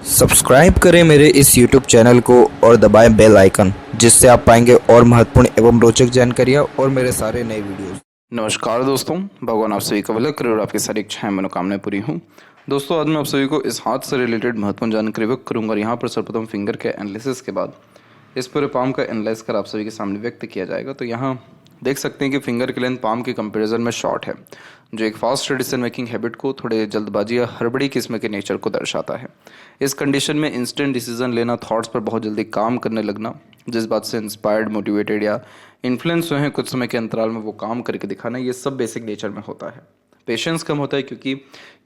Subscribe करें मेरे इस YouTube चैनल को और दबाएं बेल आइकन, जिससे आप पाएंगे और महत्वपूर्ण एवं रोचक जानकारियाँ और मेरे सारे नए वीडियोस। नमस्कार दोस्तों, भगवान आप सभी का भला करे और आपकी सारी इच्छाएं मनोकामनाएं पूरी हों। दोस्तों, आज मैं आप सभी को इस हाथ से रिलेटेड महत्वपूर्ण जानकारी व्यक्त करूंगा और यहाँ पर सर्वप्रथम फिंगर के एनालिसिस के बाद इस पूरे पाम का एनालाइज कर आप सभी के सामने व्यक्त किया जाएगा। तो यहाँ देख सकते हैं कि फिंगर की लेंथ पाम के कंपैरिजन में शॉर्ट है, जो एक फास्ट डिसीजन मेकिंग हैबिट को, थोड़े जल्दबाजी या हड़बड़ी किस्म के नेचर को दर्शाता है। इस कंडीशन में इंस्टेंट डिसीजन लेना, थॉट्स पर बहुत जल्दी काम करने लगना, जिस बात से इंस्पायर्ड, मोटिवेटेड या इन्फ्लुएंस हुए हैं कुछ समय के अंतराल में वो काम करके दिखाना, ये सब बेसिक नेचर में होता है। पेशेंस कम होता है क्योंकि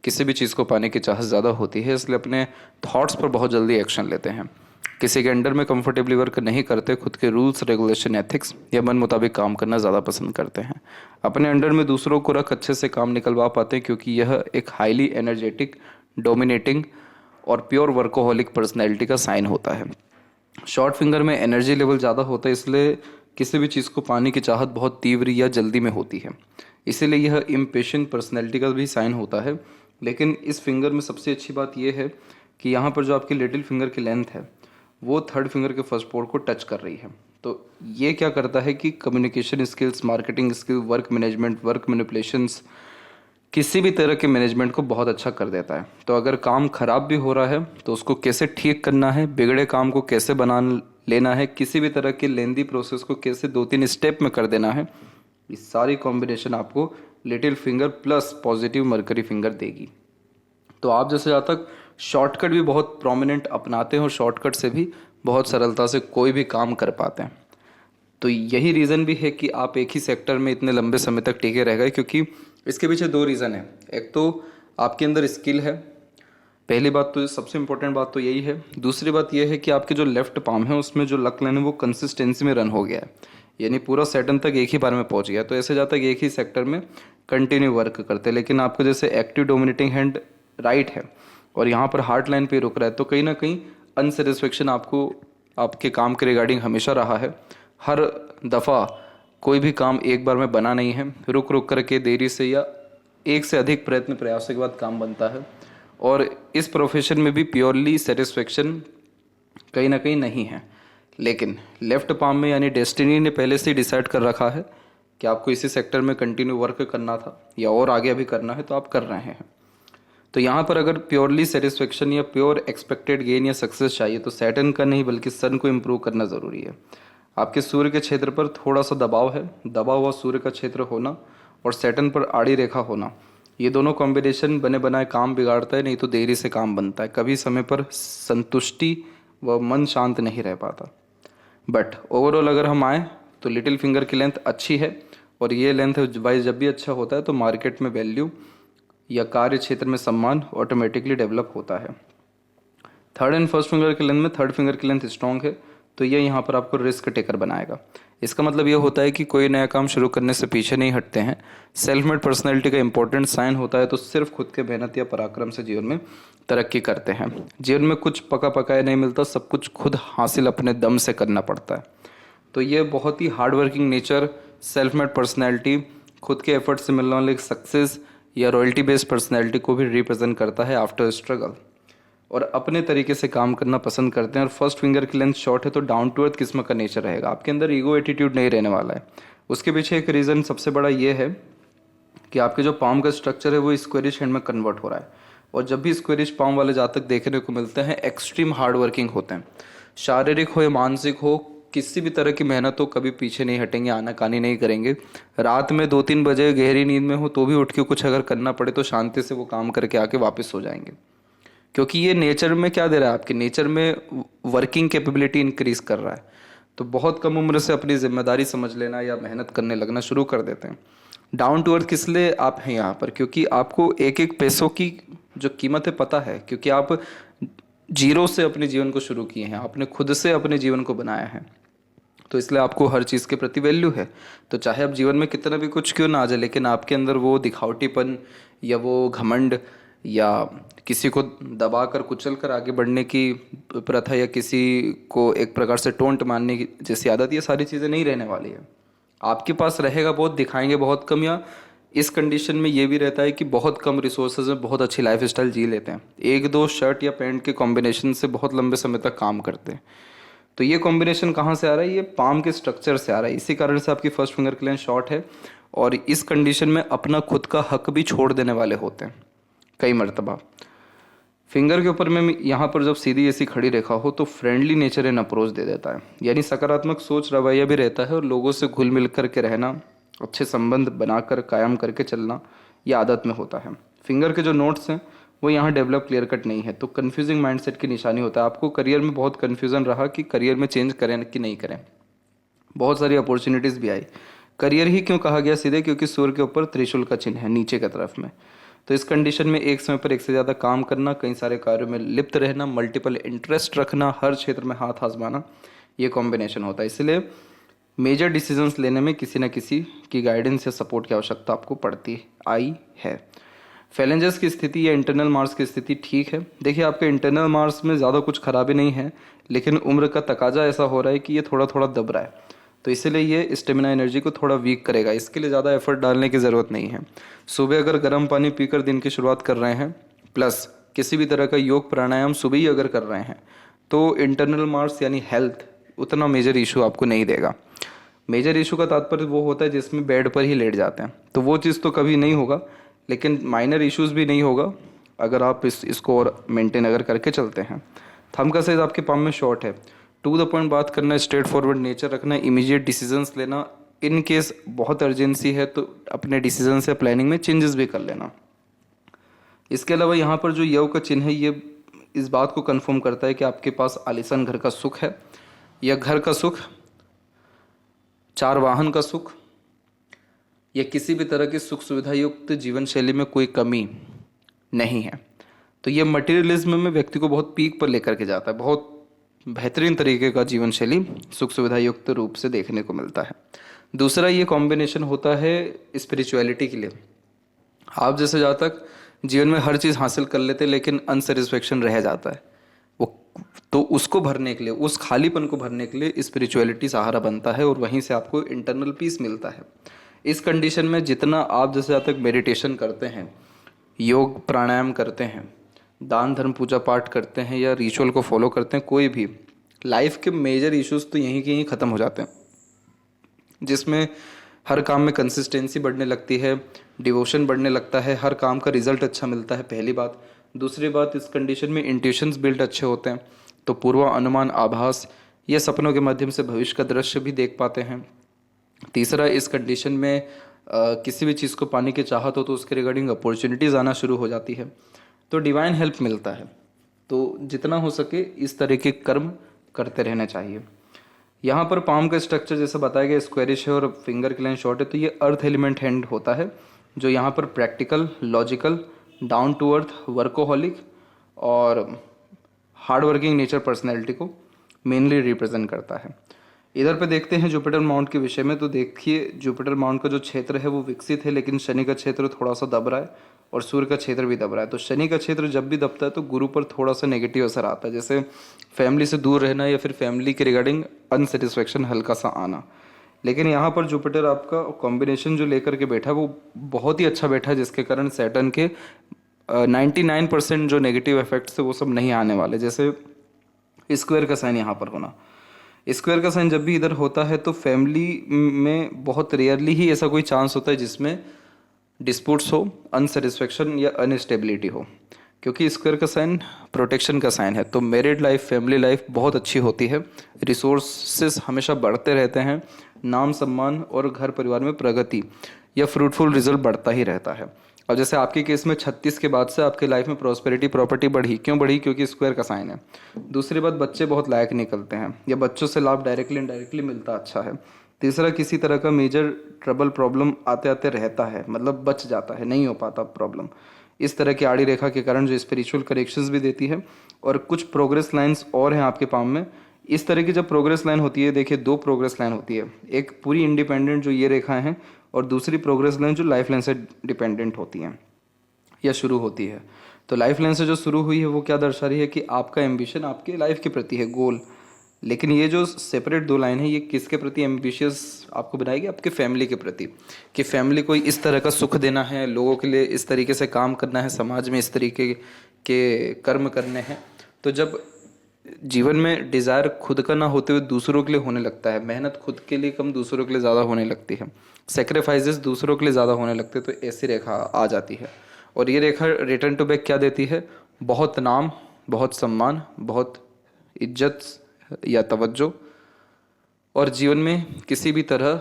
किसी भी चीज़ को पाने की चाहत ज़्यादा होती है, इसलिए अपने थॉट्स पर बहुत जल्दी एक्शन लेते हैं। किसी के अंडर में कंफर्टेबली वर्क नहीं करते, खुद के रूल्स, रेगुलेशन, एथिक्स या मन मुताबिक काम करना ज़्यादा पसंद करते हैं। अपने अंडर में दूसरों को रख अच्छे से काम निकलवा पाते हैं क्योंकि यह एक हाईली एनर्जेटिक, डोमिनेटिंग और प्योर वर्कोहॉलिक पर्सनैलिटी का साइन होता है। शॉर्ट फिंगर में एनर्जी लेवल ज़्यादा होता है, इसलिए किसी भी चीज़ को पाने की चाहत बहुत तीव्र या जल्दी में होती है। इसीलिए यह इम्पेशेंट पर्सनैलिटी का भी साइन होता है। लेकिन इस फिंगर में सबसे अच्छी बात यह है कि यहाँ पर जो आपकी लिटिल फिंगर की लेंथ है वो थर्ड फिंगर के फर्स्ट पोर्ट को टच कर रही है। तो ये क्या करता है कि communication skills, marketing skill, work management, work manipulations, किसी भी तरह के मैनेजमेंट को बहुत अच्छा कर देता है। तो अगर काम खराब भी हो रहा है तो उसको कैसे ठीक करना है, बिगड़े काम को कैसे बना लेना है, किसी भी तरह के लेंदी प्रोसेस को कैसे 2-3 स्टेप में कर देना है, ये सारी कॉम्बिनेशन आपको little finger plus positive mercury finger देगी। तो आप जैसे जहाँ तक शॉर्टकट भी बहुत प्रोमिनेंट अपनाते हैं और शॉर्टकट से भी बहुत सरलता से कोई भी काम कर पाते हैं। तो यही रीज़न भी है कि आप एक ही सेक्टर में इतने लंबे समय तक टिके रह गए, क्योंकि इसके पीछे 2 रीज़न है। एक तो आपके अंदर स्किल है, पहली बात तो, सबसे इंपॉर्टेंट बात तो यही है। दूसरी बात यह है कि आपके जो लेफ्ट पाम है उसमें जो लक लाइन है वो कंसिस्टेंसी में रन हो गया है, यानी पूरा सैटर्न तक एक ही बार में पहुंच गया। तो ऐसे जहाँ तक एक ही सेक्टर में कंटिन्यू वर्क करते हैं। लेकिन आपको जैसे एक्टिव डोमिनेटिंग हैंड राइट है और यहाँ पर हार्ट लाइन पे रुक रहा है, तो कहीं ना कहीं अनसेटिस्फेक्शन आपको आपके काम के रिगार्डिंग हमेशा रहा है। हर दफ़ा कोई भी काम एक बार में बना नहीं है, रुक रुक करके देरी से या एक से अधिक प्रयत्न प्रयासों के बाद काम बनता है। और इस प्रोफेशन में भी प्योरली सेटिस्फेक्शन कहीं ना कहीं नहीं है। लेकिन लेफ्ट पाम में यानी डेस्टिनी ने पहले से ही डिसाइड कर रखा है कि आपको इसी सेक्टर में कंटिन्यू वर्क करना था या और आगे अभी करना है, तो आप कर रहे हैं। तो यहाँ पर अगर प्योरली सेटिस्फेक्शन या प्योर एक्सपेक्टेड गेन या सक्सेस चाहिए तो सैटर्न का नहीं बल्कि सन को इम्प्रूव करना ज़रूरी है। आपके सूर्य के क्षेत्र पर थोड़ा सा दबाव है, दबा हुआ सूर्य का क्षेत्र होना और सैटर्न पर आड़ी रेखा होना, ये दोनों कॉम्बिनेशन बने बनाए काम बिगाड़ता है, नहीं तो देरी से काम बनता है। कभी समय पर संतुष्टि व मन शांत नहीं रह पाता। बट ओवरऑल अगर हम आए तो लिटिल फिंगर की लेंथ अच्छी है और ये लेंथ वाइज जब भी अच्छा होता है तो मार्केट में वैल्यू या कार्य क्षेत्र में सम्मान ऑटोमेटिकली डेवलप होता है। थर्ड एंड फर्स्ट फिंगर की लेंथ में थर्ड फिंगर की लेंथ स्ट्रॉन्ग है, तो ये यहाँ पर आपको रिस्क टेकर बनाएगा। इसका मतलब ये होता है कि कोई नया काम शुरू करने से पीछे नहीं हटते हैं। सेल्फ मेड पर्सनैलिटी का इंपॉर्टेंट साइन होता है, तो सिर्फ खुद के मेहनत या पराक्रम से जीवन में तरक्की करते हैं। जीवन में कुछ पका पकाया नहीं मिलता, सब कुछ खुद हासिल अपने दम से करना पड़ता है। तो ये बहुत ही hard working nature, self made personality, खुद के एफर्ट से मिलने वाले सक्सेस या रॉयल्टी बेस्ड पर्सनैलिटी को भी रिप्रेजेंट करता है आफ्टर स्ट्रगल, और अपने तरीके से काम करना पसंद करते हैं। और फर्स्ट फिंगर की लेंथ शॉर्ट है तो डाउन टू अर्थ किस्म का नेचर रहेगा, आपके अंदर ईगो एटीट्यूड नहीं रहने वाला है। उसके पीछे एक रीज़न सबसे बड़ा ये है कि आपके जो पाम का स्ट्रक्चर है वो स्क्वेरिश हैंड में कन्वर्ट हो रहा है, और जब भी स्क्वेरिश पाम वाले जातक देखने को मिलते हैं एक्सट्रीम हार्ड वर्किंग होते हैं। शारीरिक हो या मानसिक हो, किसी भी तरह की मेहनत हो, कभी पीछे नहीं हटेंगे, आनाकानी नहीं करेंगे। रात में 2-3 बजे गहरी नींद में हो तो भी उठ के कुछ अगर करना पड़े तो शांति से वो काम करके आके वापस हो जाएंगे, क्योंकि ये नेचर में क्या दे रहा है, आपके नेचर में वर्किंग कैपेबिलिटी इंक्रीज कर रहा है। तो बहुत कम उम्र से अपनी जिम्मेदारी समझ लेना या मेहनत करने लगना शुरू कर देते हैं। डाउन टू अर्थ किस लिए आप हैं यहाँ पर, क्योंकि आपको एक एक पैसों की जो कीमत है पता है, क्योंकि आप जीरो से अपने जीवन को शुरू किए हैं, आपने खुद से अपने जीवन को बनाया है। तो इसलिए आपको हर चीज़ के प्रति वैल्यू है। तो चाहे आप जीवन में कितना भी कुछ क्यों ना आ जाए, लेकिन आपके अंदर वो दिखावटीपन या वो घमंड या किसी को दबा कर कुचल कर आगे बढ़ने की प्रथा या किसी को एक प्रकार से टोंट मारने की जैसी आदत, ये सारी चीज़ें नहीं रहने वाली है। आपके पास रहेगा बहुत, दिखाएंगे बहुत कम, या इस कंडीशन में ये भी रहता है कि बहुत कम रिसोर्सेज में बहुत अच्छी लाइफ स्टाइल जी लेते हैं, एक दो शर्ट या पैंट के कॉम्बिनेशन से बहुत लंबे समय तक काम करते हैं। तो ये कॉम्बिनेशन कहाँ से आ रहा है, ये पाम के स्ट्रक्चर से आ रहा है, इसी कारण से आपकी फर्स्ट फिंगर की लेंथ शॉर्ट है और इस कंडीशन में अपना खुद का हक भी छोड़ देने वाले होते हैं कई मर्तबा। फिंगर के ऊपर में यहाँ पर जब सीधी ऐसी खड़ी रेखा हो तो फ्रेंडली नेचर एंड अप्रोच दे देता है, यानी सकारात्मक सोच रवैया भी रहता है और लोगों से घुल मिल करके रहना, अच्छे संबंध बनाकर कायम करके चलना ये आदत में होता है। फिंगर के जो नोट्स हैं वो यहाँ डेवलप क्लियर कट नहीं है, तो कन्फ्यूजिंग माइंडसेट की निशानी होता है। आपको करियर में बहुत कन्फ्यूजन रहा कि करियर में चेंज करें कि नहीं करें, बहुत सारी अपॉर्चुनिटीज़ भी आई। करियर ही क्यों कहा गया सीधे, क्योंकि सूर्य के ऊपर त्रिशूल का चिन्ह है नीचे की तरफ में। तो इस कंडीशन में एक समय पर एक से ज़्यादा काम करना, कई सारे कार्यों में लिप्त रहना, मल्टीपल इंटरेस्ट रखना, हर क्षेत्र में हाथ आजमाना, ये कॉम्बिनेशन होता है। इसलिए मेजर डिसीजंस लेने में किसी न किसी की गाइडेंस या सपोर्ट की आवश्यकता आपको पड़ती आई है। फैलेंजर्स की स्थिति या इंटरनल मार्क्स की स्थिति ठीक है। देखिए आपके इंटरनल मार्क्स में ज़्यादा कुछ खराबी नहीं है, लेकिन उम्र का तकाजा ऐसा हो रहा है कि ये थोड़ा थोड़ा दब रहा है, तो इसीलिए ये स्टेमिना एनर्जी को थोड़ा वीक करेगा। इसके लिए ज़्यादा एफर्ट डालने की ज़रूरत नहीं है। सुबह अगर गर्म पानी पीकर दिन की शुरुआत कर रहे हैं, प्लस किसी भी तरह का योग प्राणायाम सुबह ही अगर कर रहे हैं, तो इंटरनल मार्क्स यानी हेल्थ उतना मेजर इशू आपको नहीं देगा। मेजर इशू का तात्पर्य वो होता है जिसमें बेड पर ही लेट जाते हैं, तो वो चीज़ तो कभी नहीं होगा, लेकिन माइनर इश्यूज़ भी नहीं होगा अगर आप इसको और मेंटेन अगर करके चलते हैं। थंब का साइज आपके पाम में शॉर्ट है। टू द पॉइंट बात करना, स्ट्रेट फॉरवर्ड नेचर रखना, इमीडिएट डिसीजंस लेना, इन केस बहुत अर्जेंसी है तो अपने डिसीजंस या प्लानिंग में चेंजेस भी कर लेना। इसके अलावा यहाँ पर जो यव का चिन्ह है ये इस बात को कंफर्म करता है कि आपके पास आलीशान घर का सुख है, या घर का सुख, चार वाहन का सुख, या किसी भी तरह की सुख सुविधा युक्त जीवन शैली में कोई कमी नहीं है। तो ये मटेरियलिज्म में व्यक्ति को बहुत पीक पर लेकर के जाता है, बहुत बेहतरीन तरीके का जीवन शैली सुख सुविधा युक्त रूप से देखने को मिलता है। दूसरा ये कॉम्बिनेशन होता है स्पिरिचुअलिटी के लिए। आप जैसे जहाँ तक जीवन में हर चीज़ हासिल कर लेते लेकिन अनसेटिस्फेक्शन रह जाता है, वो तो उसको भरने के लिए, उस खालीपन को भरने के लिए स्पिरिचुअलिटी सहारा बनता है और वहीं से आपको इंटरनल पीस मिलता है। इस कंडीशन में जितना आप जैसे जहाँ तक मेडिटेशन करते हैं, योग प्राणायाम करते हैं, दान धर्म पूजा पाठ करते हैं या रिचुअल को फॉलो करते हैं, कोई भी लाइफ के मेजर इश्यूज तो यहीं के यहीं ख़त्म हो जाते हैं, जिसमें हर काम में कंसिस्टेंसी बढ़ने लगती है, डिवोशन बढ़ने लगता है, हर काम का रिजल्ट अच्छा मिलता है, पहली बात। दूसरी बात, इस कंडीशन में इंट्यूशंस बिल्ड अच्छे होते हैं, तो पूर्वा अनुमान, आभास या सपनों के माध्यम से भविष्य का दृश्य भी देख पाते हैं। तीसरा, इस कंडीशन में किसी भी चीज़ को पाने की चाहत हो तो उसके रिगार्डिंग अपॉर्चुनिटीज़ आना शुरू हो जाती है, तो डिवाइन हेल्प मिलता है। तो जितना हो सके इस तरह के कर्म करते रहना चाहिए। यहाँ पर पाम का स्ट्रक्चर जैसा बताया गया स्क्वेरिश है और फिंगर की लाइन शॉर्ट है, तो ये अर्थ एलिमेंट हैंड होता है, जो यहाँ पर practical, logical, down to earth, workaholic और हार्ड वर्किंग नेचर पर्सनैलिटी को मेनली रिप्रेजेंट करता है। इधर पे देखते हैं जुपिटर माउंट के विषय में, तो देखिए जुपिटर माउंट का जो क्षेत्र है वो विकसित है, लेकिन शनि का क्षेत्र थोड़ा सा दब रहा है और सूर्य का क्षेत्र भी दब रहा है। तो शनि का क्षेत्र जब भी दबता है तो गुरु पर थोड़ा सा नेगेटिव असर आता है, जैसे फैमिली से दूर रहना या फिर फैमिली के रिगार्डिंग अनसेटिस्फेक्शन हल्का सा आना। लेकिन यहाँ पर जुपिटर आपका कॉम्बिनेशन जो लेकर के बैठा है वो बहुत ही अच्छा बैठा है, जिसके कारण सैटर्न के 99% जो नेगेटिव इफेक्ट्स है वो सब नहीं आने वाले। जैसे स्क्वायर का साइन यहाँ पर होना, स्क्वायर का साइन जब भी इधर होता है तो फैमिली में बहुत रेयरली ही ऐसा कोई चांस होता है जिसमें डिस्प्यूट्स हो, अनसेटिस्फेक्शन या अनस्टेबिलिटी हो, क्योंकि स्क्वायर का साइन प्रोटेक्शन का साइन है। तो मैरिड लाइफ, फैमिली लाइफ बहुत अच्छी होती है, रिसोर्सेस हमेशा बढ़ते रहते हैं, नाम सम्मान और घर परिवार में प्रगति या फ्रूटफुल रिजल्ट बढ़ता ही रहता है। अब जैसे आपके केस में 36 के बाद से आपके लाइफ में प्रॉस्पेरिटी, प्रॉपर्टी बढ़ी, क्यों बढ़ी? क्योंकि स्क्वायर का साइन है। दूसरी बात, बच्चे बहुत लायक निकलते हैं या बच्चों से लाभ डायरेक्टली इनडायरेक्टली मिलता अच्छा है। तीसरा, किसी तरह का मेजर ट्रबल प्रॉब्लम आते आते रहता है, मतलब बच जाता है, नहीं हो पाता प्रॉब्लम। इस तरह की आड़ी रेखा के कारण जो स्पिरिचुअल करेक्शंस भी देती है। और कुछ प्रोग्रेस लाइंस और हैं आपके पाम में। इस तरह की जब प्रोग्रेस लाइन होती है, देखिए 2 प्रोग्रेस लाइन होती है, एक पूरी इंडिपेंडेंट जो ये रेखाएं हैं और दूसरी प्रोग्रेस लाइन जो लाइफ लाइन से डिपेंडेंट होती हैं या शुरू होती है। तो लाइफ लाइन से जो शुरू हुई है वो क्या दर्शा रही है कि आपका एम्बिशन आपके लाइफ के प्रति है, गोल, लेकिन ये जो सेपरेट दो लाइन है ये किसके प्रति एम्बिशियस आपको बनाएगी? आपके फैमिली के प्रति, कि फैमिली को इस तरह का सुख देना है, लोगों के लिए इस तरीके से काम करना है, समाज में इस तरीके के कर्म करने हैं। तो जब जीवन में डिज़ायर खुद का ना होते हुए दूसरों के लिए होने लगता है, मेहनत खुद के लिए कम दूसरों के लिए ज़्यादा होने लगती है, सेक्रीफाइसेस दूसरों के लिए ज़्यादा होने लगते हैं, तो ऐसी रेखा आ जाती है। और ये रेखा रिटर्न टू बैक क्या देती है? बहुत नाम, बहुत सम्मान, बहुत इज्जत या तवज्जो, और जीवन में किसी भी तरह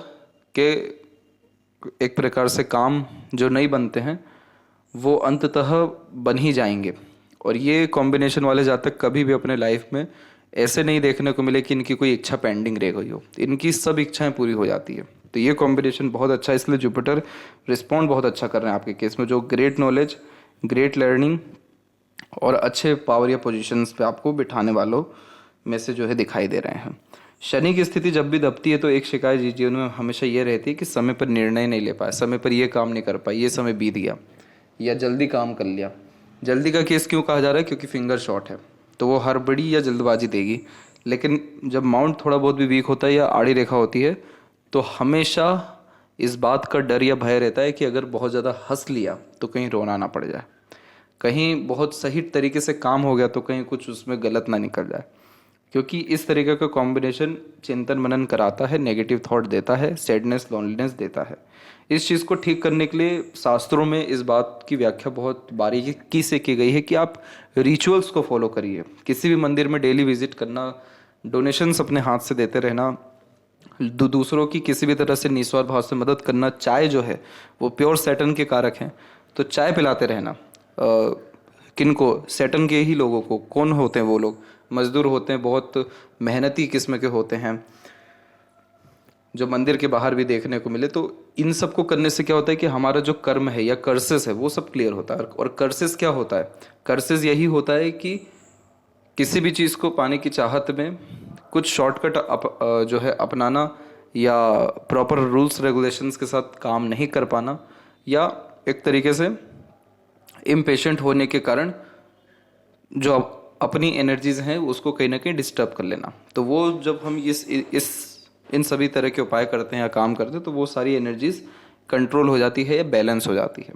के एक प्रकार से काम जो नहीं बनते हैं वो अंततः बन ही जाएंगे। और ये कॉम्बिनेशन वाले जातक कभी भी अपने लाइफ में ऐसे नहीं देखने को मिले कि इनकी कोई इच्छा पेंडिंग रह गई हो, इनकी सब इच्छाएं पूरी हो जाती है। तो ये कॉम्बिनेशन बहुत अच्छा है, इसलिए जुपिटर रिस्पॉन्ड बहुत अच्छा कर रहे हैं आपके केस में, जो ग्रेट नॉलेज, ग्रेट लर्निंग और अच्छे पावर या पोजीशंस पे आपको बिठाने वालों में से जो है दिखाई दे रहे हैं। शनि की स्थिति जब भी दबती है तो एक शिकायत जीवन में हमेशा ये रहती है कि समय पर निर्णय नहीं ले पाया, समय पर ये काम नहीं कर पाए, ये समय बीत गया, या जल्दी काम कर लिया। जल्दी का केस क्यों कहा जा रहा है? क्योंकि फिंगर शॉट है, तो वो हड़बड़ी या जल्दबाजी देगी। लेकिन जब माउंट थोड़ा बहुत भी वीक होता है या आड़ी रेखा होती है तो हमेशा इस बात का डर या भय रहता है कि अगर बहुत ज़्यादा हंस लिया तो कहीं रोना ना पड़ जाए, कहीं बहुत सही तरीके से काम हो गया तो कहीं कुछ उसमें गलत ना निकल जाए। क्योंकि इस तरीके का कॉम्बिनेशन चिंतन मनन कराता है, नेगेटिव थॉट देता है, सैडनेस, लोनलीनेस देता है। इस चीज़ को ठीक करने के लिए शास्त्रों में इस बात की व्याख्या बहुत बारीकी से की गई है कि आप रिचुअल्स को फॉलो करिए। किसी भी मंदिर में डेली विजिट करना, डोनेशंस अपने हाथ से देते रहना, दूसरों की किसी भी तरह से निस्वार्थ भाव से मदद करना। चाय जो है वो प्योर सैटर्न के कारक हैं, तो चाय पिलाते रहना। किनको? सैटर्न के ही लोगों को। कौन होते हैं वो लोग? मजदूर होते हैं, बहुत मेहनती किस्म के होते हैं, जो मंदिर के बाहर भी देखने को मिले। तो इन सब को करने से क्या होता है कि हमारा जो कर्म है या कर्सेस है वो सब क्लियर होता है। और कर्सेस क्या होता है? कर्सेस यही होता है कि किसी भी चीज़ को पाने की चाहत में कुछ शॉर्टकट जो है अपनाना, या प्रॉपर रूल्स रेगुलेशंस के साथ काम नहीं कर पाना, या एक तरीके से इम्पेशेंट होने के कारण जो अपनी एनर्जीज हैं उसको कहीं ना कहीं डिस्टर्ब कर लेना। तो वो जब हम इन सभी तरह के उपाय करते हैं या काम करते हैं तो वो सारी एनर्जीज कंट्रोल हो जाती है या बैलेंस हो जाती है।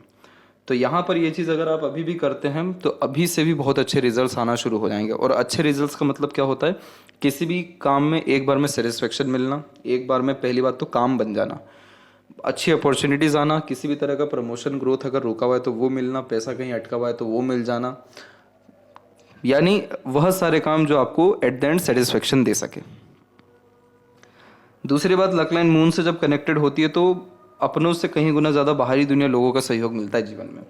तो यहाँ पर ये चीज़ अगर आप अभी भी करते हैं तो अभी से भी बहुत अच्छे रिजल्ट्स आना शुरू हो जाएंगे। और अच्छे रिजल्ट्स का मतलब क्या होता है? किसी भी काम में एक बार में सेटिस्फेक्शन मिलना, एक बार में पहली बात तो काम बन जाना, अच्छी अपॉर्चुनिटीज़ आना, किसी भी तरह का प्रमोशन ग्रोथ अगर रुका हुआ है तो वो मिलना, पैसा कहीं अटका हुआ है तो वो मिल जाना, यानी वह सारे काम जो आपको एट द एंड सेटिस्फेक्शन दे सके। दूसरी बात, लक लाइन मून से जब कनेक्टेड होती है तो अपनों से कहीं गुना ज़्यादा बाहरी दुनिया, लोगों का सहयोग मिलता है जीवन में।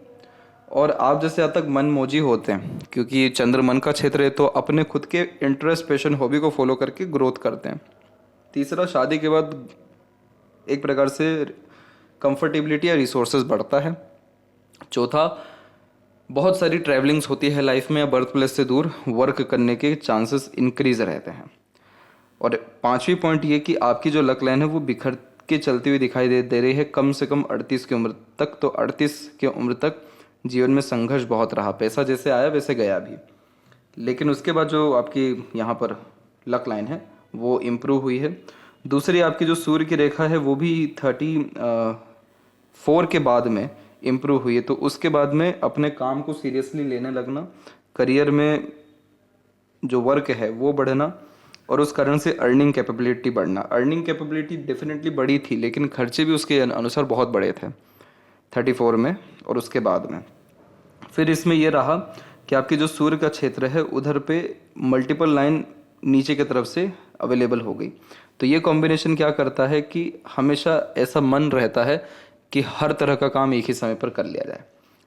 और आप जैसे आज तक मन मोजी होते हैं, क्योंकि चंद्र मन का क्षेत्र है, तो अपने खुद के इंटरेस्ट, पैशन, हॉबी को फॉलो करके ग्रोथ करते हैं। तीसरा, शादी के बाद एक प्रकार से कंफर्टेबिलिटी या रिसोर्सेज बढ़ता है। चौथा, बहुत सारी ट्रैवलिंग्स होती है लाइफ में, या बर्थ प्लेस से दूर वर्क करने के चांसेस इंक्रीज रहते हैं। और पांचवी पॉइंट ये कि आपकी जो लक लाइन है वो बिखर के चलती हुई दिखाई दे रही है कम से कम 38 की उम्र तक। तो 38 की उम्र तक जीवन में संघर्ष बहुत रहा, पैसा जैसे आया वैसे गया भी, लेकिन उसके बाद जो आपकी यहाँ पर लक लाइन है वो इम्प्रूव हुई है। दूसरी, आपकी जो सूर्य की रेखा है वो भी 34 के बाद में इम्प्रूव हुई है। तो उसके बाद में अपने काम को सीरियसली लेने लगना, करियर में जो वर्क है वो बढ़ना, और उस कारण से अर्निंग कैपेबिलिटी बढ़ना। अर्निंग कैपेबिलिटी डेफिनेटली बढ़ी थी, लेकिन खर्चे भी उसके अनुसार बहुत बड़े थे 34 में और उसके बाद में। फिर इसमें यह रहा कि आपके जो सूर्य का क्षेत्र है उधर पे मल्टीपल लाइन नीचे की तरफ से अवेलेबल हो गई। तो ये कॉम्बिनेशन क्या करता है कि हमेशा ऐसा मन रहता है कि हर तरह का काम एक ही समय पर कर लिया जाए।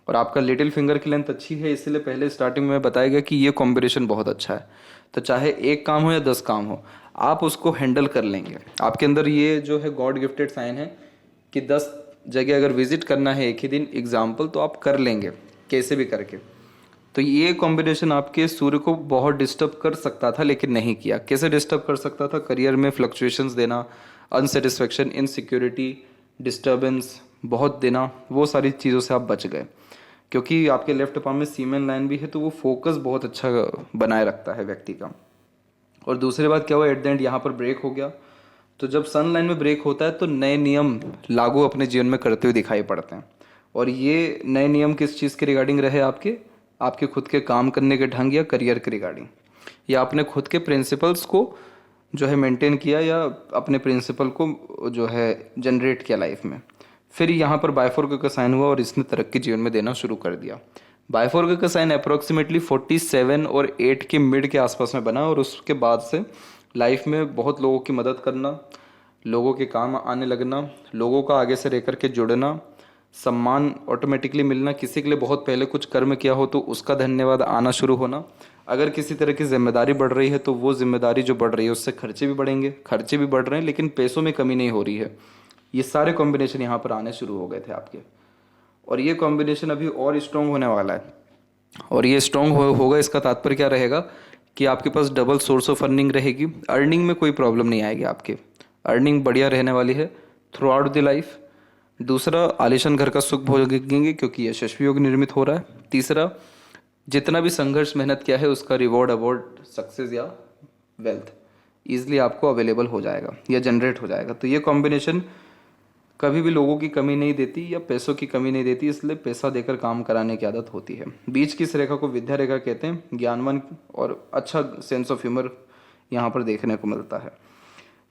और आपका लिटिल फिंगर की लेंथ अच्छी है, इसलिए पहले स्टार्टिंग में बताया गया कि ये कॉम्बिनेशन बहुत अच्छा है। तो चाहे एक काम हो या 10 काम हो, आप उसको हैंडल कर लेंगे। आपके अंदर ये जो है गॉड गिफ्टेड साइन है कि 10 जगह अगर विजिट करना है एक ही दिन एग्जाम्पल, तो आप कर लेंगे कैसे भी करके। तो ये कॉम्बिनेशन आपके सूर्य को बहुत डिस्टर्ब कर सकता था, लेकिन नहीं किया। कैसे डिस्टर्ब कर सकता था? करियर में फ्लक्चुएशंस देना, अनसेटिस्फेक्शन, इनसिक्योरिटी, डिस्टर्बेंस बहुत देना, वो सारी चीज़ों से आप बच गए। क्योंकि आपके लेफ्ट पाम में सीमेन लाइन भी है, तो वो फोकस बहुत अच्छा बनाए रखता है व्यक्ति का। और दूसरी बात क्या हुआ, एट द एंड यहाँ पर ब्रेक हो गया। तो जब सन लाइन में ब्रेक होता है तो नए नियम लागू अपने जीवन में करते हुए दिखाई पड़ते हैं। और ये नए नियम किस चीज़ के रिगार्डिंग रहे, आपके आपके खुद के काम करने के ढंग या करियर के रिगार्डिंग, या आपने खुद के प्रिंसिपल्स को जो है मेंटेन किया, या अपने प्रिंसिपल को जो है जनरेट किया लाइफ में। फिर यहाँ पर बायफोर्क का साइन हुआ और इसने तरक्की जीवन में देना शुरू कर दिया। बायफोर्क का साइन अप्रोक्सीमेटली 47 और 8 के मिड के आसपास में बना, और उसके बाद से लाइफ में बहुत लोगों की मदद करना, लोगों के काम आने लगना, लोगों का आगे से रह कर के जुड़ना, सम्मान ऑटोमेटिकली मिलना, किसी के लिए बहुत पहले कुछ कर्म किया हो तो उसका धन्यवाद आना शुरू होना। अगर किसी तरह की जिम्मेदारी बढ़ रही है तो वो जिम्मेदारी जो बढ़ रही है उससे खर्चे भी बढ़ेंगे, खर्चे भी बढ़ रहे हैं लेकिन पैसों में कमी नहीं हो रही है। ये सारे कॉम्बिनेशन यहाँ पर आने शुरू हो गए थे आपके, और ये कॉम्बिनेशन अभी और स्ट्रॉन्ग होने वाला है। और ये स्ट्रॉन्ग होगा, इसका तात्पर्य क्या रहेगा कि आपके पास डबल सोर्स ऑफ अर्निंग रहेगी। अर्निंग में कोई प्रॉब्लम नहीं आएगी, आपके अर्निंग बढ़िया रहने वाली है थ्रू आउट द लाइफ। दूसरा, आलीशान घर का सुख भोगेंगे क्योंकि यशस्वी योग निर्मित हो रहा है। तीसरा, जितना भी संघर्ष मेहनत किया है उसका रिवॉर्ड, अवार्ड, सक्सेस या वेल्थ ईजिली आपको अवेलेबल हो जाएगा या जनरेट हो जाएगा। तो ये कॉम्बिनेशन कभी भी लोगों की कमी नहीं देती या पैसों की कमी नहीं देती, इसलिए पैसा देकर काम कराने की आदत होती है। बीच की इस रेखा को विद्या रेखा कहते हैं। ज्ञानवान और अच्छा सेंस ऑफ ह्यूमर यहाँ पर देखने को मिलता है।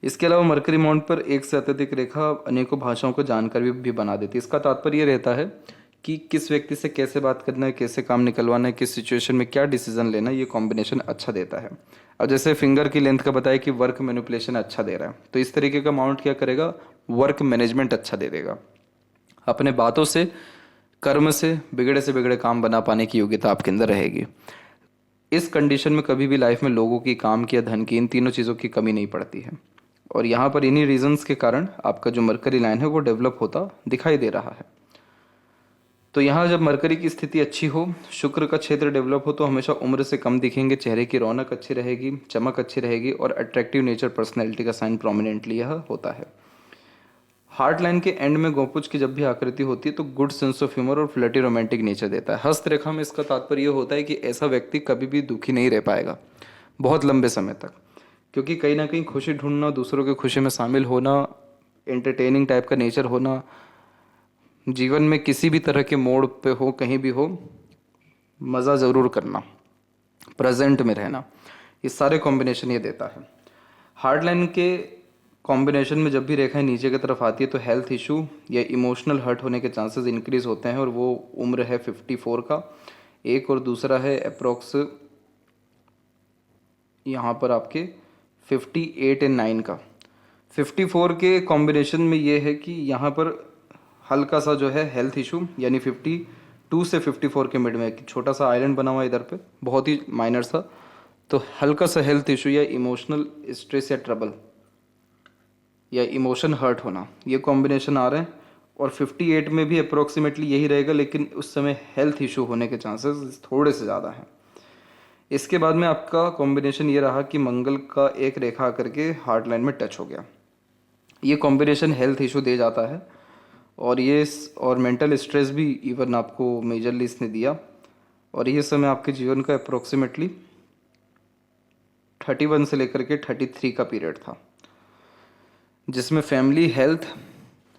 इसके अलावा मरकरी माउंट पर एक से अत्यधिक रेखा अनेकों भाषाओं को जानकर भी बना देती है। इसका तात्पर्य ये रहता है कि किस व्यक्ति से कैसे बात करना है, कैसे काम निकलवाना है, किस सिचुएशन में क्या डिसीजन लेना है, ये कॉम्बिनेशन अच्छा देता है। अब जैसे फिंगर की लेंथ का बताया कि वर्क मैनिपुलेशन अच्छा दे रहा है, तो इस तरीके का माउंट क्या करेगा, वर्क मैनेजमेंट अच्छा दे देगा। अपने बातों से, कर्म से बिगड़े काम बना पाने की योग्यता आपके अंदर रहेगी। इस कंडीशन में कभी भी लाइफ में लोगों की, काम की या धन की, इन तीनों चीज़ों की कमी नहीं पड़ती है। और यहाँ पर इन्हीं रीजंस के कारण आपका जो मरकरी लाइन है वो डेवलप होता दिखाई दे रहा है। तो यहाँ जब मरकरी की स्थिति अच्छी हो, शुक्र का क्षेत्र डेवलप हो, तो हमेशा उम्र से कम दिखेंगे, चेहरे की रौनक अच्छी रहेगी, चमक अच्छी रहेगी, और अट्रैक्टिव नेचर पर्सनैलिटी का साइन प्रोमिनेंटली यह होता है। हार्ट लाइन के एंड में गोपुज की जब भी आकृति होती है तो गुड सेंस ऑफ ह्यूमर और फ्लर्टी रोमांटिक नेचर देता है। हस्त रेखा में इसका तात्पर्य यह होता है कि ऐसा व्यक्ति कभी भी दुखी नहीं रह पाएगा बहुत लंबे समय तक, क्योंकि कहीं ना कहीं खुशी ढूंढना, दूसरों की खुशी में शामिल होना, एंटरटेनिंग टाइप का नेचर होना, जीवन में किसी भी तरह के मोड़ पे हो, कहीं भी हो, मज़ा ज़रूर करना, प्रेजेंट में रहना, ये सारे कॉम्बिनेशन ये देता है। हार्ट लाइन के कॉम्बिनेशन में जब भी रेखाएं नीचे की तरफ आती है तो हेल्थ इशू या इमोशनल हर्ट होने के चांसेस इंक्रीज होते हैं, और वो उम्र है 54 का एक, और दूसरा है अप्रोक्स यहाँ पर आपके 58 एंड 9 का। 54 के कॉम्बिनेशन में ये है कि यहाँ पर हल्का सा जो है हेल्थ इशू, यानी 52 से 54 के मिड में एक छोटा सा आइलैंड बना हुआ है इधर पे, बहुत ही माइनर सा, तो हल्का सा हेल्थ इशू या इमोशनल स्ट्रेस या ट्रबल या इमोशन हर्ट होना, ये कॉम्बिनेशन आ रहे हैं। और 58 में भी अप्रोक्सीमेटली यही रहेगा, लेकिन उस समय हेल्थ इशू होने के चांसेस थोड़े से ज़्यादा हैं। इसके बाद में आपका कॉम्बिनेशन ये रहा कि मंगल का एक रेखा करके हार्ट लाइन में टच हो गया। ये कॉम्बिनेशन हेल्थ इशू दे जाता है, और ये और मेंटल स्ट्रेस भी इवन आपको मेजरली इसने दिया। और ये समय आपके जीवन का अप्रोक्सीमेटली 31 से लेकर के 33 का पीरियड था, जिसमें फैमिली, हेल्थ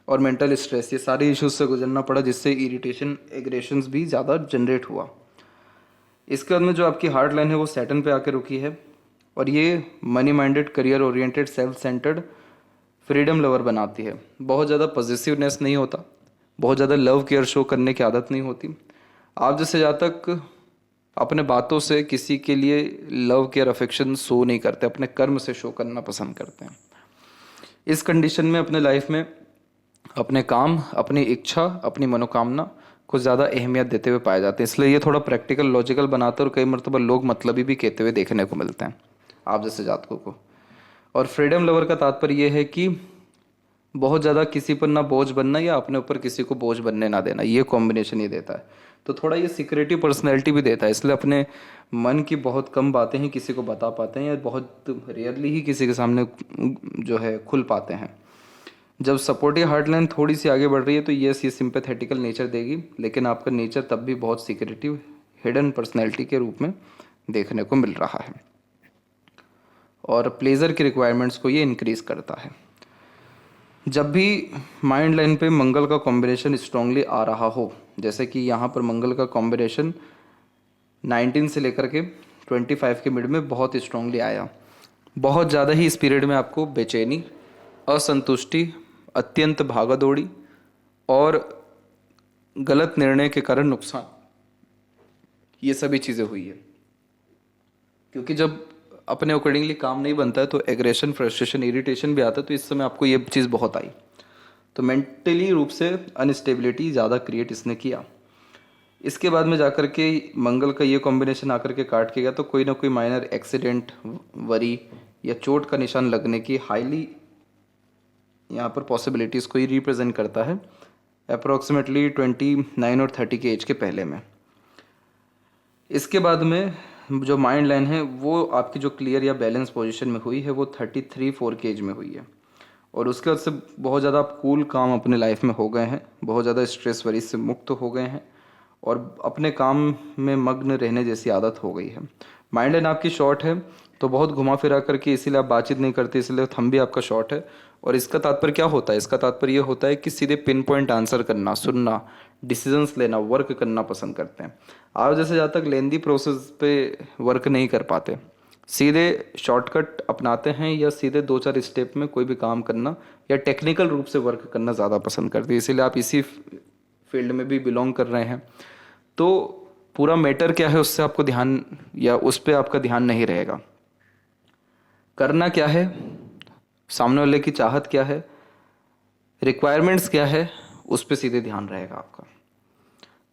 और मेंटल स्ट्रेस, ये सारे इश्यूज से गुजरना पड़ा, जिससे इरिटेशन, एग्रेशंस भी ज़्यादा जनरेट हुआ। इसके बाद में जो आपकी हार्ट लाइन है वो सैटर्न पे आके रुकी है, और ये money minded, career oriented, self centred, freedom lover बनाती है। बहुत ज़्यादा पॉजिटिवनेस नहीं होता, बहुत ज़्यादा लव केयर शो करने की आदत नहीं होती। आप जैसे जातक अपने बातों से किसी के लिए लव केयर, अफेक्शन शो नहीं करते, अपने कर्म से शो करना पसंद करते हैं। इस कंडीशन में अपने लाइफ में अपने काम, अपनी इच्छा, अपनी मनोकामना को ज़्यादा अहमियत देते हुए पाए जाते हैं, इसलिए ये थोड़ा प्रैक्टिकल, लॉजिकल बनाते हैं, और कई मरतबा लोग मतलबी भी कहते हुए देखने को मिलते हैं आप जैसे जातकों को। और फ्रीडम लवर का तात्पर्य यह है कि बहुत ज़्यादा किसी पर ना बोझ बनना या अपने ऊपर किसी को बोझ बनने ना देना, ये कॉम्बिनेशन ये देता है। तो थोड़ा ये सिक्रेटिव पर्सनैलिटी भी देता है, इसलिए अपने मन की बहुत कम बातें ही किसी को बता पाते हैं, या बहुत रेयरली ही किसी के सामने जो है खुल पाते हैं। जब सपोर्टिव हार्ट लाइन थोड़ी सी आगे बढ़ रही है तो ये सिंपैथेटिकल नेचर देगी, लेकिन आपका नेचर तब भी बहुत सिक्रेटिव, हिडन पर्सनैलिटी के रूप में देखने को मिल रहा है। और प्लेजर की रिक्वायरमेंट्स को ये इंक्रीज करता है। जब भी माइंड लाइन पे मंगल का कॉम्बिनेशन स्ट्रांगली आ रहा हो, जैसे कि यहाँ पर मंगल का कॉम्बिनेशन 19 से लेकर के 25 के मिड में बहुत स्ट्रांगली आया, बहुत ज़्यादा ही इस पीरियड में आपको बेचैनी, असंतुष्टि, अत्यंत भागादौड़ी और गलत निर्णय के कारण नुकसान, ये सभी चीज़ें हुई है। क्योंकि जब अपने अकॉर्डिंगली काम नहीं बनता है तो एग्रेशन, फ्रस्ट्रेशन, इरिटेशन भी आता है। तो इस समय आपको ये चीज़ बहुत आई, तो मेंटली रूप से अनस्टेबिलिटी ज़्यादा क्रिएट इसने किया। इसके बाद में जाकर के मंगल का ये कॉम्बिनेशन आकर के काट के गया, तो कोई ना कोई माइनर एक्सीडेंट, वरी या चोट का निशान लगने की हाईली यहाँ पर पॉसिबिलिटीज़ को ही रिप्रेजेंट करता है, अप्रोक्सीमेटली 29 और 30 के एज के पहले में। इसके बाद में जो माइंड लाइन है वो आपकी जो क्लियर या बैलेंस पोजीशन में हुई है वो 33-4 के एज में हुई है। और उसके बाद से बहुत ज़्यादा आप कूल काम अपने लाइफ में हो गए हैं, बहुत ज़्यादा स्ट्रेस वरी से मुक्त हो गए हैं और अपने काम में मग्न रहने जैसी आदत हो गई है। माइंड लाइन आपकी शॉर्ट है तो बहुत घुमा फिरा करके इसीलिए आप बातचीत नहीं करते, इसलिए थंब भी आपका शॉर्ट है। और इसका तात्पर्य क्या होता है? इसका तात्पर्य ये होता है कि सीधे पिन पॉइंट आंसर करना, सुनना, डिसीजंस लेना, वर्क करना पसंद करते हैं। आप जैसे ज़्यादा तक लेंदी प्रोसेस पे वर्क नहीं कर पाते, सीधे शॉर्टकट अपनाते हैं या सीधे 2-4 स्टेप में कोई भी काम करना या टेक्निकल रूप से वर्क करना ज़्यादा पसंद करते हैं। इसीलिए आप इसी फील्ड में भी बिलोंग कर रहे हैं। तो पूरा मैटर क्या है उससे आपको ध्यान या उस पर आपका ध्यान नहीं रहेगा। करना क्या है, सामने वाले की चाहत क्या है, रिक्वायरमेंट्स क्या है, उस पर सीधे ध्यान रहेगा आपका।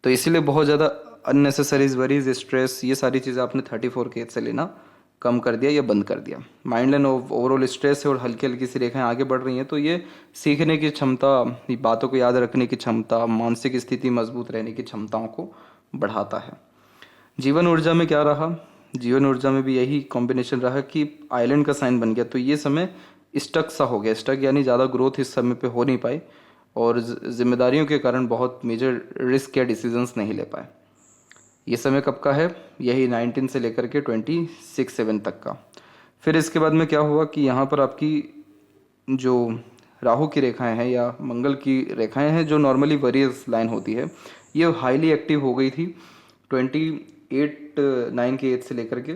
तो इसीलिए बहुत ज़्यादा अननेसेसरीज, वरीज, स्ट्रेस, ये सारी चीज़ें आपने 34 के एज से लेना कम कर दिया या बंद कर दिया। माइंड लाइन ओवरऑल स्ट्रेस है और हल्की हल्की सी रेखाएं आगे बढ़ रही हैं, तो ये सीखने की क्षमता, बातों को याद रखने की क्षमता, मानसिक स्थिति मजबूत रहने की क्षमताओं को बढ़ाता है। जीवन ऊर्जा में क्या रहा? जीवन ऊर्जा में भी यही कॉम्बिनेशन रहा कि आइलैंड का साइन बन गया, तो ये समय स्टक सा हो गया। स्टक यानी ज़्यादा ग्रोथ इस समय पे हो नहीं पाई और जिम्मेदारियों के कारण बहुत मेजर रिस्क या डिसीजंस नहीं ले पाए। ये समय कब का है? यही 19 से लेकर के 26-7 तक का। फिर इसके बाद में क्या हुआ कि यहाँ पर आपकी जो राहु की रेखाएं हैं या मंगल की रेखाएं हैं, जो नॉर्मली वरीज लाइन होती है, ये हाईली एक्टिव हो गई थी 28-9 के एज से लेकर के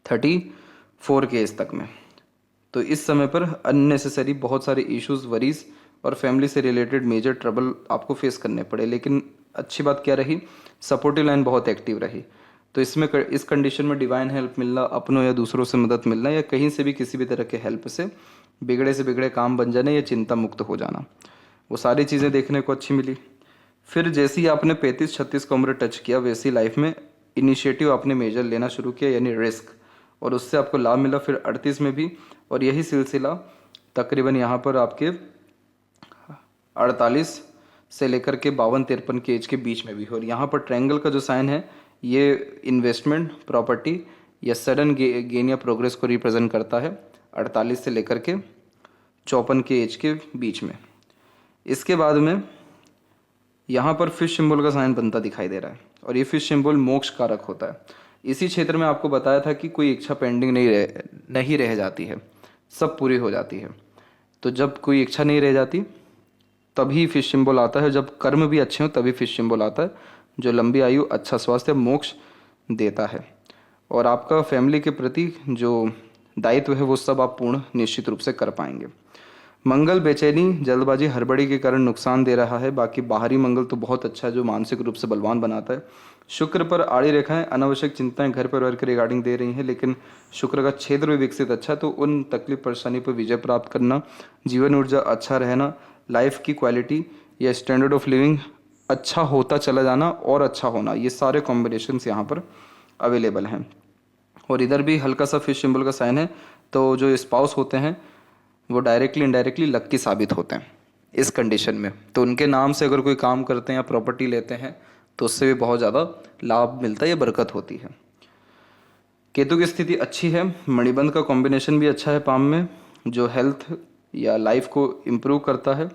34 के एज तक में। तो इस समय पर अननेसेसरी बहुत सारे इश्यूज, वरीज और फैमिली से रिलेटेड मेजर ट्रबल आपको फेस करने पड़े। लेकिन अच्छी बात क्या रही? सपोर्टिव लाइन बहुत एक्टिव रही। तो इसमें इस कंडीशन में डिवाइन हेल्प मिलना, अपनों या दूसरों से मदद मिलना या कहीं से भी किसी भी तरह के हेल्प से बिगड़े काम बन जाने या चिंता मुक्त हो जाना, वो सारी चीज़ें देखने को अच्छी मिली। फिर जैसे ही आपने 35-36 का उम्र टच किया, वैसी लाइफ में इनिशिएटिव आपने मेजर लेना शुरू किया, यानी रिस्क, और उससे आपको लाभ मिला। फिर 38 में भी, और यही सिलसिला तकरीबन यहाँ पर आपके 48 से लेकर के 52-53 के एज के बीच में भी। और यहाँ पर ट्रायंगल का जो साइन है ये इन्वेस्टमेंट, प्रॉपर्टी या सडन गेन या प्रोग्रेस को रिप्रेजेंट करता है 48 से लेकर के 54 के एज के बीच में। इसके बाद में यहाँ पर फिश सिंबल का साइन बनता दिखाई दे रहा है और ये फिश सिंबल मोक्ष कारक होता है। इसी क्षेत्र में आपको बताया था कि कोई इच्छा पेंडिंग नहीं रह जाती है, सब पूरी हो जाती है। तो जब कोई इच्छा नहीं रह जाती तभी फिश सिंबल आता है, जब कर्म भी अच्छे हो तभी फिश सिंबल आता है, जो लंबी आयु, अच्छा स्वास्थ्य, मोक्ष देता है। और आपका फैमिली के प्रति जो दायित्व है वो सब आप पूर्ण निश्चित रूप से कर पाएंगे। मंगल बेचैनी, जल्दबाजी, हड़बड़ी के कारण नुकसान दे रहा है। बाकी बाहरी मंगल तो बहुत अच्छा है, जो मानसिक रूप से बलवान बनाता है। शुक्र पर आड़ी रेखाएं अनावश्यक चिंताएं घर परिवार के रिगार्डिंग दे रही हैं, लेकिन शुक्र का क्षेत्र भी विकसित अच्छा, तो उन तकलीफ परेशानी पर विजय प्राप्त करना, जीवन ऊर्जा अच्छा रहना, लाइफ की क्वालिटी या स्टैंडर्ड ऑफ लिविंग अच्छा होता चला जाना और अच्छा होना, ये सारे कॉम्बिनेशंस यहाँ पर अवेलेबल हैं। और इधर भी हल्का सा फिश सिंबल का साइन है, तो जो स्पाउस होते हैं वो डायरेक्टली इनडायरेक्टली लक्की साबित होते हैं इस कंडीशन में। तो उनके नाम से अगर कोई काम करते हैं या प्रॉपर्टी लेते हैं तो उससे भी बहुत ज़्यादा लाभ मिलता है या बरकत होती है। केतु की स्थिति अच्छी है, मणिबंध का कॉम्बिनेशन भी अच्छा है पाम में, जो हेल्थ या लाइफ को इम्प्रूव करता है।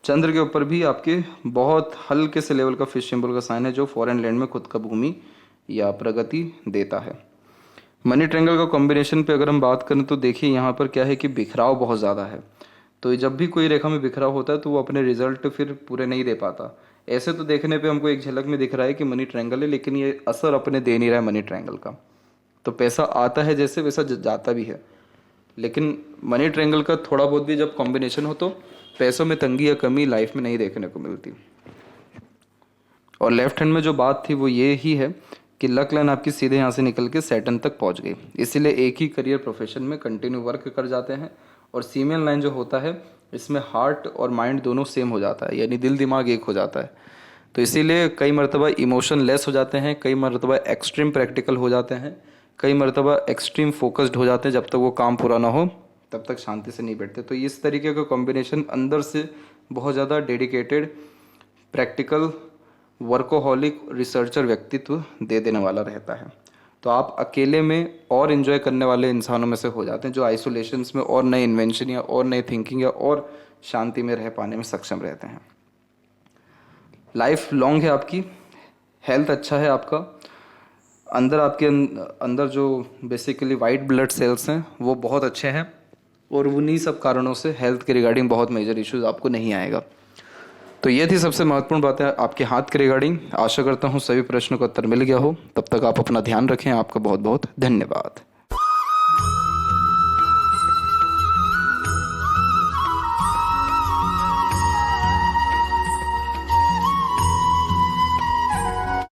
चंद्र के ऊपर भी आपके बहुत हल्के से लेवल का फिश सिंबल का साइन है, जो फॉरेन लैंड में खुद का भूमि या प्रगति देता है। मनी ट्रायंगल का कॉम्बिनेशन पे अगर हम बात करें तो देखिए यहाँ पर क्या है कि बिखराव बहुत ज़्यादा है। तो जब भी कोई रेखा में बिखराव होता है तो वो अपने रिजल्ट फिर पूरे नहीं दे पाता। ऐसे तो देखने पे हमको एक झलक में दिख रहा है कि मनी ट्रायंगल है, लेकिन ये असर अपने दे नहीं रहा है मनी ट्रायंगल का। तो पैसा आता है जैसे वैसा जाता भी है, लेकिन मनी ट्रायंगल का थोड़ा बहुत भी जब कॉम्बिनेशन हो तो पैसों में तंगी या कमी लाइफ में नहीं देखने को मिलती। और लेफ्ट हैंड में जो बात थी वो ये ही है कि लक लाइन आपकी सीधे यहाँ से निकल के सैटर्न तक पहुँच गई, इसीलिए एक ही करियर प्रोफेशन में कंटिन्यू वर्क कर जाते हैं। और सीमेन लाइन जो होता है इसमें हार्ट और माइंड दोनों सेम हो जाता है, यानी दिल दिमाग एक हो जाता है। तो इसीलिए कई मरतबा इमोशन लेस हो जाते हैं, कई मरतबा एक्सट्रीम प्रैक्टिकल हो जाते हैं, कई मरतबा एक्सट्रीम फोकस्ड हो जाते हैं। जब तक वो काम पूरा ना हो तब तक शांति से नहीं बैठते। तो इस तरीके का कॉम्बिनेशन अंदर से बहुत ज़्यादा डेडिकेटेड, प्रैक्टिकल, वर्कोहॉलिक, रिसर्चर व्यक्तित्व दे देने वाला रहता है। तो आप अकेले में और इन्जॉय करने वाले इंसानों में से हो जाते हैं, जो आइसोलेशंस में और नए इन्वेंशन या और नए थिंकिंग या और शांति में रह पाने में सक्षम रहते हैं। लाइफ लॉन्ग है आपकी, हेल्थ अच्छा है आपका, अंदर आपके अंदर जो बेसिकली वाइट ब्लड सेल्स हैं वो बहुत अच्छे हैं, और उन्हीं सब कारणों से हेल्थ के रिगार्डिंग बहुत मेजर इश्यूज आपको नहीं आएगा। तो ये थी सबसे महत्वपूर्ण बातें आपके हाथ के रिगार्डिंग। आशा करता हूँ सभी प्रश्नों का उत्तर मिल गया हो। तब तक आप अपना ध्यान रखें। आपका बहुत बहुत धन्यवाद।